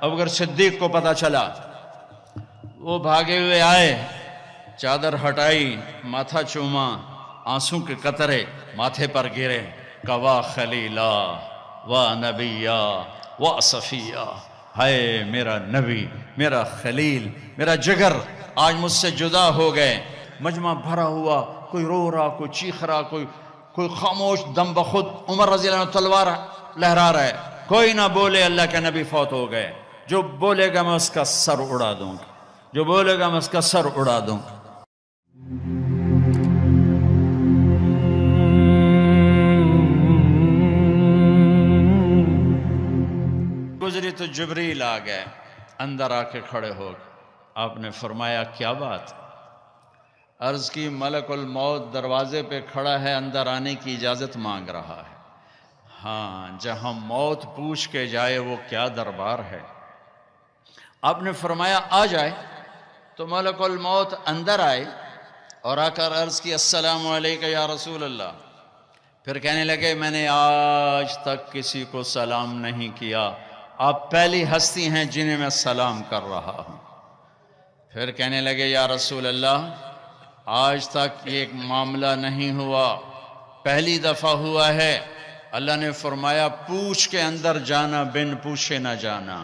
ابو بکر صدیق کو پتہ چلا، وہ بھاگے ہوئے آئے، چادر ہٹائی، ماتھا چوما، آنسوں کے قطرے ماتھے پر گرے، کوا خلیلا و نبیا و صفیہ، ہائے میرا نبی، میرا خلیل، میرا جگر آج مجھ سے جدا ہو گئے۔ مجمع بھرا ہوا، کوئی رو رہا، کوئی چیخ رہا، کوئی خاموش، دم بخود عمر رضی اللہ عنہ تلوار لہرا رہا ہے، کوئی نہ بولے اللہ کے نبی فوت ہو گئے۔ جو بولے گا میں اس کا سر اڑا دوں گا، جو بولے گا میں اس کا سر اڑا دوں گا۔ گزری تو جبریل آ گئے، اندر آ کے کھڑے ہو گئے۔ آپ نے فرمایا کیا بات؟ عرض کی ملک الموت دروازے پہ کھڑا ہے، اندر آنے کی اجازت مانگ رہا ہے۔ ہاں، جہاں موت پوچھ کے جائے وہ کیا دربار ہے۔ آپ نے فرمایا آ جائے، تو ملک الموت اندر آئے اور آ کر عرض کی السلام علیکم یا رسول اللہ۔ پھر کہنے لگے میں نے آج تک کسی کو سلام نہیں کیا، آپ پہلی ہستی ہیں جنہیں میں سلام کر رہا ہوں۔ پھر کہنے لگے یا رسول اللہ آج تک یہ ایک معاملہ نہیں ہوا، پہلی دفعہ ہوا ہے۔ اللہ نے فرمایا پوچھ کے اندر جانا، بن پوچھے نہ جانا،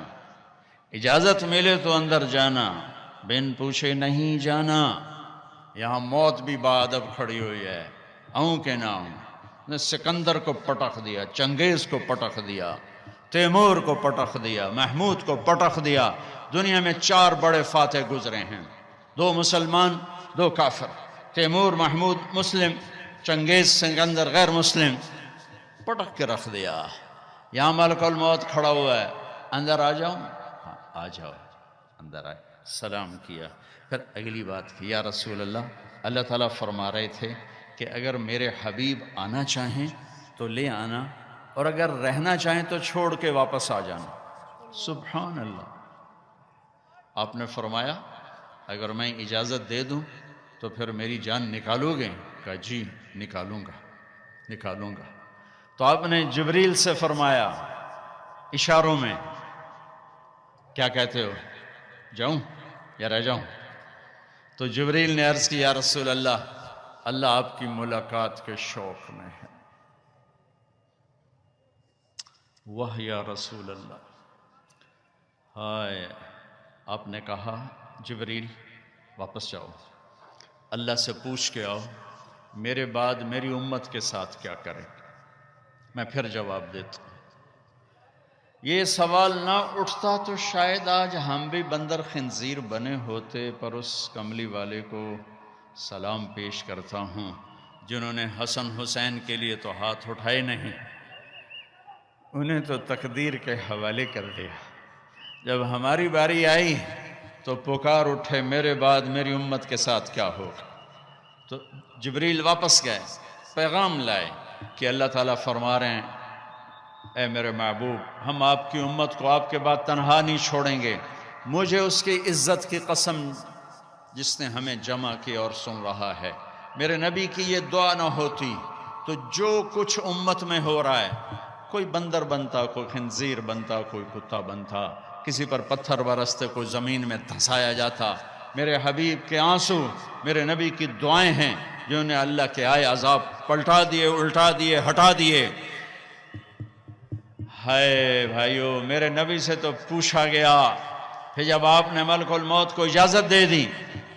اجازت ملے تو اندر جانا، بن پوچھے نہیں جانا۔ یہاں موت بھی بادب کھڑی ہوئی ہے، آؤں کہ نہ آؤں۔ نے سکندر کو پٹخ دیا، چنگیز کو پٹخ دیا، تیمور کو پٹخ دیا، محمود کو پٹخ دیا۔ دنیا میں 4 بڑے فاتح گزرے ہیں، 2 مسلمان 2 کافر، تیمور محمود مسلم، چنگیز سکندر غیر مسلم، پٹخ کے رکھ دیا۔ یہاں ملک الموت کھڑا ہوا ہے، اندر آ جاؤں؟ ہاں آ جاؤ۔ اندر آئے، سلام کیا، پھر اگلی بات کی یا رسول اللہ تعالیٰ فرما رہے تھے کہ اگر میرے حبیب آنا چاہیں تو لے آنا، اور اگر رہنا چاہیں تو چھوڑ کے واپس آ جانا۔ سبحان اللہ۔ آپ نے فرمایا اگر میں اجازت دے دوں تو پھر میری جان نکالو گے؟ کہا جی نکالوں گا۔ تو آپ نے جبریل سے فرمایا اشاروں میں، کیا کہتے ہو، جاؤں یا رہ جاؤں؟ تو جبریل نے عرض کی یا رسول اللہ آپ کی ملاقات کے شوق میں ہے۔ واہ یا رسول اللہ، ہائے۔ آپ نے کہا جبریل واپس جاؤ، اللہ سے پوچھ کے آؤ میرے بعد میری امت کے ساتھ کیا کرے، میں پھر جواب دیتا ہوں۔ یہ سوال نہ اٹھتا تو شاید آج ہم بھی بندر خنزیر بنے ہوتے، پر اس کملی والے کو سلام پیش کرتا ہوں جنہوں نے حسن حسین کے لیے تو ہاتھ اٹھائے نہیں، انہیں تو تقدیر کے حوالے کر دیا۔ جب ہماری باری آئی تو پکار اٹھے میرے بعد میری امت کے ساتھ کیا ہوگا۔ تو جبریل واپس گئے، پیغام لائے کہ اللہ تعالیٰ فرما رہے ہیں اے میرے محبوب، ہم آپ کی امت کو آپ کے بعد تنہا نہیں چھوڑیں گے۔ مجھے اس کی عزت کی قسم جس نے ہمیں جمع کی اور سن رہا ہے، میرے نبی کی یہ دعا نہ ہوتی تو جو کچھ امت میں ہو رہا ہے، کوئی بندر بنتا، کوئی خنزیر بنتا، کوئی کتا بنتا، کسی پر پتھر برستے، کوئی زمین میں دھسایا جاتا۔ میرے حبیب کے آنسو میرے نبی کی دعائیں ہیں جنہوں نے اللہ کے آئے عذاب پلٹا دیے، الٹا دیے، ہٹا دیے۔ ہائے بھائیو، میرے نبی سے تو پوچھا گیا، پھر جب آپ نے ملک الموت کو اجازت دے دی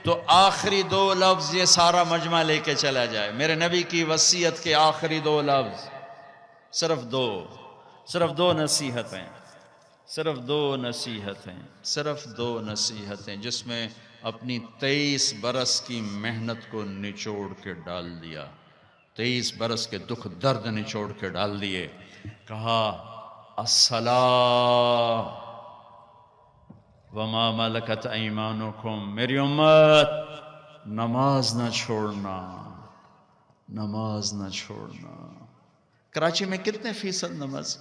تو آخری 2 لفظ یہ سارا مجمع لے کے چلا جائے، میرے نبی کی وصیت کے آخری 2 لفظ، صرف 2 نصیحتیں، صرف 2 نصیحتیں جس میں اپنی 23 برس کی محنت کو نچوڑ کے ڈال دیا، 23 برس کے دکھ درد نچوڑ کے ڈال دیے۔ کہا الصلاۃ وما ملکت ایمانکم، میری امت نماز نہ چھوڑنا۔ کراچی میں کتنے فیصد نماز،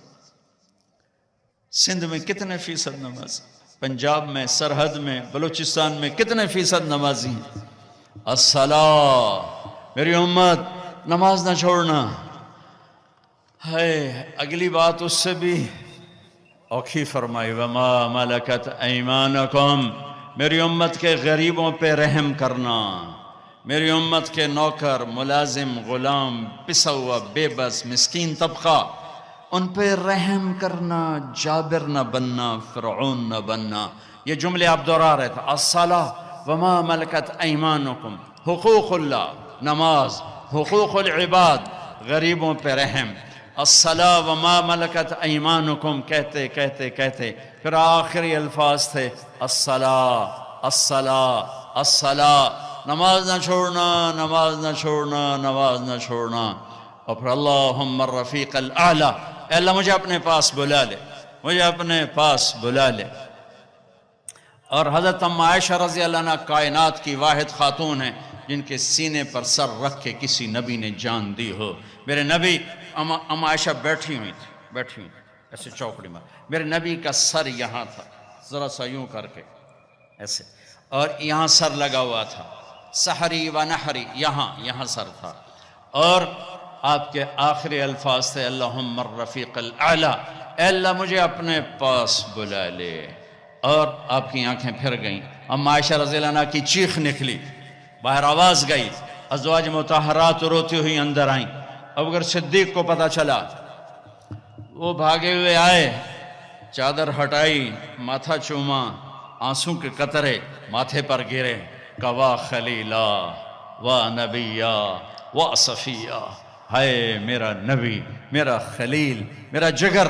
سندھ میں کتنے فیصد نماز، پنجاب میں، سرحد میں، بلوچستان میں کتنے فیصد نمازی ہیں؟ الصلاۃ، میری امت نماز نہ چھوڑنا۔ ہے اگلی بات اس سے بھی اوکھی فرمائی وما ملکت ایمانکم، میری امت کے غریبوں پہ رحم کرنا، میری امت کے نوکر، ملازم، غلام، پسا ہوا، بے بس، مسکین طبقہ، ان پہ رحم کرنا، جابر نہ بننا، فرعون نہ بننا۔ یہ جملے آپ دہرا رہے تھے، الصلاۃ وما ملکت ایمانکم، حقوق اللہ، نماز، حقوق العباد، غریبوں پہ رحم، الصلاۃ وما ملکت ایمانکم، کہتے کہتے کہتے پھر آخری الفاظ تھے الصلاۃ الصلاۃ الصلاۃ، نماز نہ چھوڑنا، نماز نہ چھوڑنا، نماز نہ چھوڑنا۔ اور پھر اللہم الرفیق الاعلیٰ، اے اللہ مجھے اپنے پاس بلا لے، مجھے اپنے پاس بلا لے۔ اور حضرت ام عائشہ رضی اللہ عنہ کائنات کی واحد خاتون ہیں جن کے سینے پر سر رکھ کے کسی نبی نے جان دی ہو۔ میرے نبی، ام عائشہ بیٹھی ہوئی تھی ایسے چوکڑی میں، میرے نبی کا سر یہاں تھا، ذرا سا یوں کر کے ایسے، اور یہاں سر لگا ہوا تھا، سحری و نحری، یہاں سر تھا، اور آپ کے آخری الفاظ تھے اللہم الرفیق الاعلیٰ، اے اللہ مجھے اپنے پاس بلا لے۔ اور آپ کی آنکھیں پھر گئیں، ام عائشہ رضی اللہ عنہ کی چیخ نکلی، باہر آواز گئی، ازواج مطہرات روتی ہوئی اندر آئیں۔ ابوبکر صدیق کو پتہ چلا، وہ بھاگے ہوئے آئے، چادر ہٹائی، ماتھا چوما، آنسوں کے قطرے ماتھے پر گرے، کہ واہ خلیلا واہ نبیا واہ صفیہ، ہائے میرا نبی، میرا خلیل، میرا جگر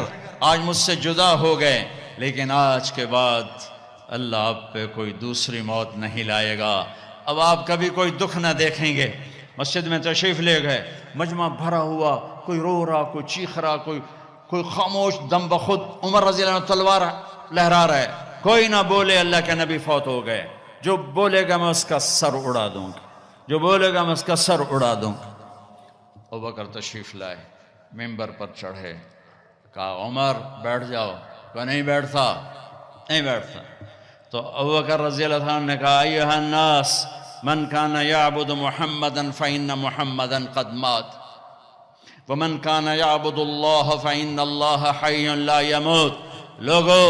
آج مجھ سے جدا ہو گئے، لیکن آج کے بعد اللہ آپ پہ کوئی دوسری موت نہیں لائے گا، اب آپ کبھی کوئی دکھ نہ دیکھیں گے۔ مسجد میں تشریف لے گئے، مجمع بھرا ہوا، کوئی رو رہا، کوئی چیخ رہا، کوئی خاموش، دم بخود عمر رضی اللہ عنہ تلوار لہرا رہا ہے، کوئی نہ بولے اللہ کے نبی فوت ہو گئے، جو بولے گا میں اس کا سر اڑا دوں گا، جو بولے گا میں اس کا سر اڑا دوں گا۔ ابوبکر تشریف لائے، ممبر پر چڑھے، کہا عمر بیٹھ جاؤ، کہ نہیں بیٹھتا، تو ابوبکر رضی اللہ عنہ نے کہا ایھا الناس من کان یعبد محمدا فإن محمدا قد مات ومن کان یعبد اللہ فإن اللہ حی لا یموت، لوگو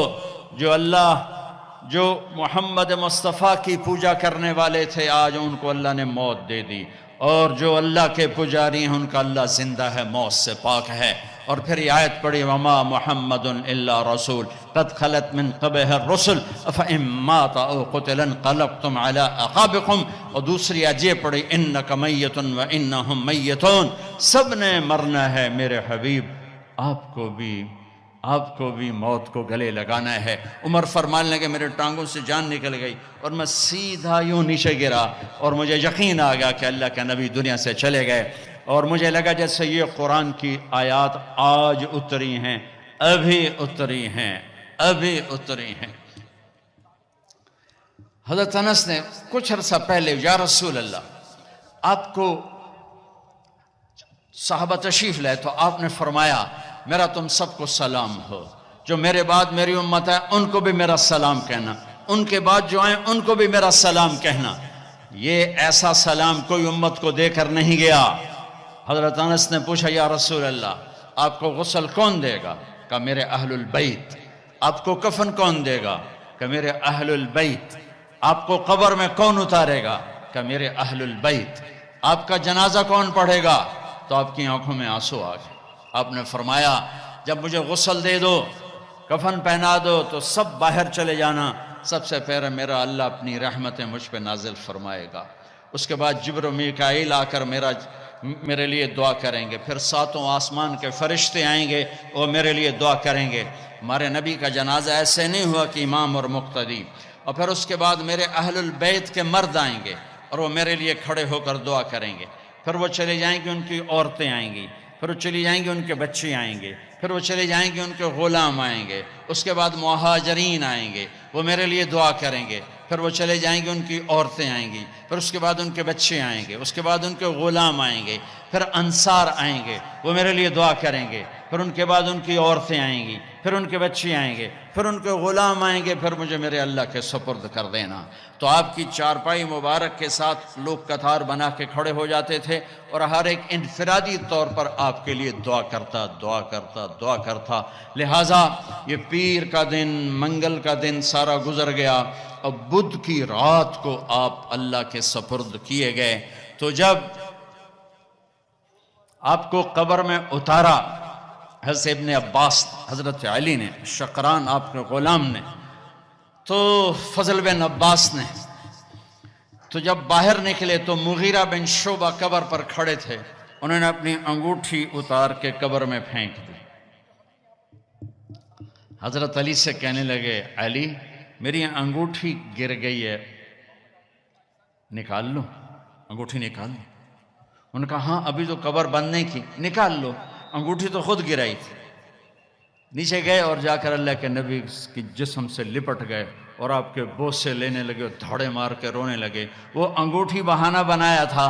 جو محمد مصطفیٰ کی پوجا کرنے والے تھے آج ان کو اللہ نے موت دے دی، اور جو اللہ کے پجاری ہیں ان کا اللہ زندہ ہے، موت سے پاک ہے۔ اور پھر یہ آیت پڑھی وما محمد الا رسول قد خلت من قبلہ الرسل افإن مات او قتل انقلبتم علی اعقابکم، اور دوسری آیت یہ پڑھی انک میت وانہم میتون، سب نے مرنا ہے میرے حبیب، آپ کو بھی موت کو گلے لگانا ہے۔ عمر فرمانے لگے میرے ٹانگوں سے جان نکل گئی اور میں سیدھا یوں نیچے گرا، اور مجھے یقین آ گیا کہ اللہ کے نبی دنیا سے چلے گئے، اور مجھے لگا جیسے یہ قرآن کی آیات آج اتری ہیں، ابھی اتری ہیں۔ حضرت انس نے کچھ عرصہ پہلے یا رسول اللہ، آپ کو صحابہ تشریف لائے تو آپ نے فرمایا میرا تم سب کو سلام ہو، جو میرے بعد میری امت ہے ان کو بھی میرا سلام کہنا، ان کے بعد جو آئیں ان کو بھی میرا سلام کہنا۔ یہ ایسا سلام کوئی امت کو دے کر نہیں گیا۔ حضرت انس نے پوچھا یا رسول اللہ آپ کو غسل کون دے گا؟ کہ میرے اہل البیت۔ آپ کو کفن کون دے گا؟ کہ میرے اہل البیت۔ آپ کو قبر میں کون اتارے گا؟ کہ میرے اہل البیت۔ آپ کا جنازہ کون پڑھے گا؟ تو آپ کی آنکھوں میں آنسو آ گئے۔ آپ نے فرمایا جب مجھے غسل دے دو، کفن پہنا دو تو سب باہر چلے جانا، سب سے پہلے میرا اللہ اپنی رحمتیں مجھ پہ نازل فرمائے گا، اس کے بعد جبر و میکائیل آ کر میرے لیے دعا کریں گے، پھر ساتوں آسمان کے فرشتے آئیں گے وہ میرے لیے دعا کریں گے۔ ہمارے نبی کا جنازہ ایسے نہیں ہوا کہ امام اور مقتدی، اور پھر اس کے بعد میرے اہل البیت کے مرد آئیں گے اور وہ میرے لیے کھڑے ہو کر دعا کریں گے، پھر وہ چلے جائیں گے ان کی عورتیں آئیں گی، پھر وہ چلی جائیں گے ان کے بچے آئیں گے، پھر وہ چلے جائیں گے ان کے غلام آئیں گے، اس کے بعد مہاجرین آئیں گے وہ میرے لیے دعا کریں گے، پھر وہ چلے جائیں گے ان کی عورتیں آئیں گی، پھر اس کے بعد ان کے بچے آئیں گے، اس کے بعد ان کے غلام آئیں گے، پھر انصار آئیں گے وہ میرے لیے دعا کریں گے، پھر ان کے بعد ان کی عورتیں آئیں گی، پھر ان کے بچے آئیں گے، پھر ان کے غلام آئیں گے، پھر مجھے میرے اللہ کے سپرد کر دینا۔ تو آپ کی چارپائی مبارک کے ساتھ لوگ قطار بنا کے کھڑے ہو جاتے تھے، اور ہر ایک انفرادی طور پر آپ کے لیے دعا کرتا۔ لہٰذا یہ پیر کا دن، منگل کا دن سارا گزر گیا، اب بدھ کی رات کو آپ اللہ کے سپرد کیے گئے۔ تو جب آپ کو قبر میں اتارا حضرت ابن عباس، حضرت علی نے، شقران آپ کے غلام نے، تو فضل بن عباس نے، تو جب باہر نکلے تو مغیرہ بن شعبہ قبر پر کھڑے تھے، انہوں نے اپنی انگوٹھی اتار کے قبر میں پھینک دی۔ حضرت علی سے کہنے لگے، علی میری انگوٹھی گر گئی ہے، نکال لو، انگوٹھی نکال لو۔ انہوں نے کہا ہاں ابھی تو قبر بند نہیں کی، نکال لو، انگوٹھی تو خود گرائی تھی۔ نیچے گئے اور جا کر اللہ کے نبی کی جسم سے لپٹ گئے اور آپ کے بوسے لینے لگے اور دھاڑے مار کے رونے لگے۔ وہ انگوٹھی بہانہ بنایا تھا،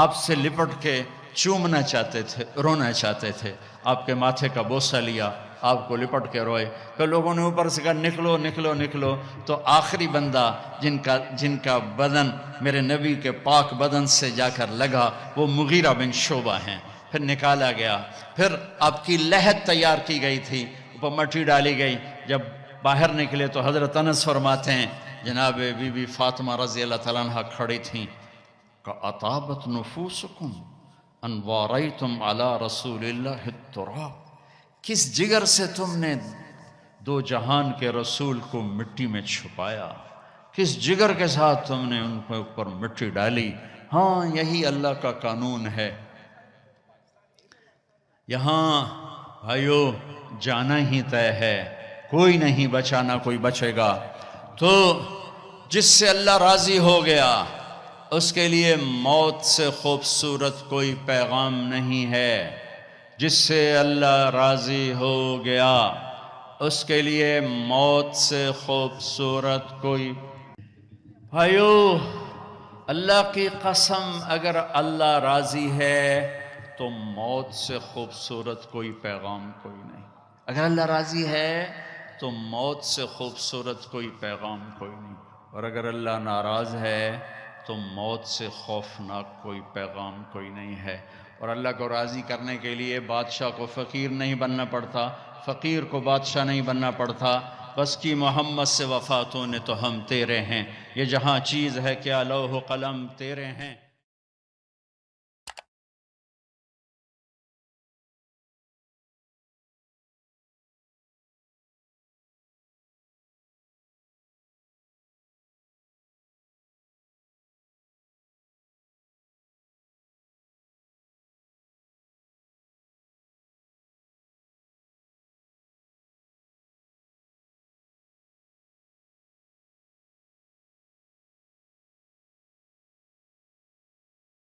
آپ سے لپٹ کے چومنا چاہتے تھے، رونا چاہتے تھے، آپ کے ماتھے کا بوسہ لیا، آپ کو لپٹ کے روئے۔ پھر لوگوں نے اوپر سے کہا نکلو نکلو نکلو، تو آخری بندہ جن کا بدن میرے نبی کے پاک بدن سے جا کر لگا وہ مغیرہ بن شعبہ ہیں۔ پھر نکالا گیا، پھر آپ کی لحد تیار کی گئی تھی، اوپر مٹی ڈالی گئی۔ جب باہر نکلے تو حضرت انس فرماتے ہیں جناب بی بی فاطمہ رضی اللہ تعالیٰ عنہ کھڑی تھیں کہ اطابت نفوسکم ان واریتم علی رسول اللہ التراب، کس جگر سے تم نے دو جہان کے رسول کو مٹی میں چھپایا، کس جگر کے ساتھ تم نے ان کے اوپر مٹی ڈالی۔ ہاں یہی اللہ کا قانون ہے، یہاں بھائیو جانا ہی طے ہے، کوئی نہیں بچانا، کوئی بچے گا۔ تو جس سے اللہ راضی ہو گیا اس کے لیے موت سے خوبصورت کوئی پیغام نہیں ہے۔ جس سے اللہ راضی ہو گیا اس کے لیے موت سے خوبصورت کوئی، بھائیو اللہ کی قسم اگر اللہ راضی ہے تو موت سے خوبصورت کوئی پیغام کوئی نہیں۔ اگر اللہ راضی ہے تو موت سے خوبصورت کوئی پیغام کوئی نہیں، اور اگر اللہ ناراض ہے تو موت سے خوفناک کوئی پیغام کوئی نہیں ہے۔ اور اللہ کو راضی کرنے کے لیے بادشاہ کو فقیر نہیں بننا پڑتا، فقیر کو بادشاہ نہیں بننا پڑتا، بس کی محمد سے وفاتوں نے تو ہم تیرے ہیں، یہ جہاں چیز ہے کیا لوح و قلم تیرے ہیں۔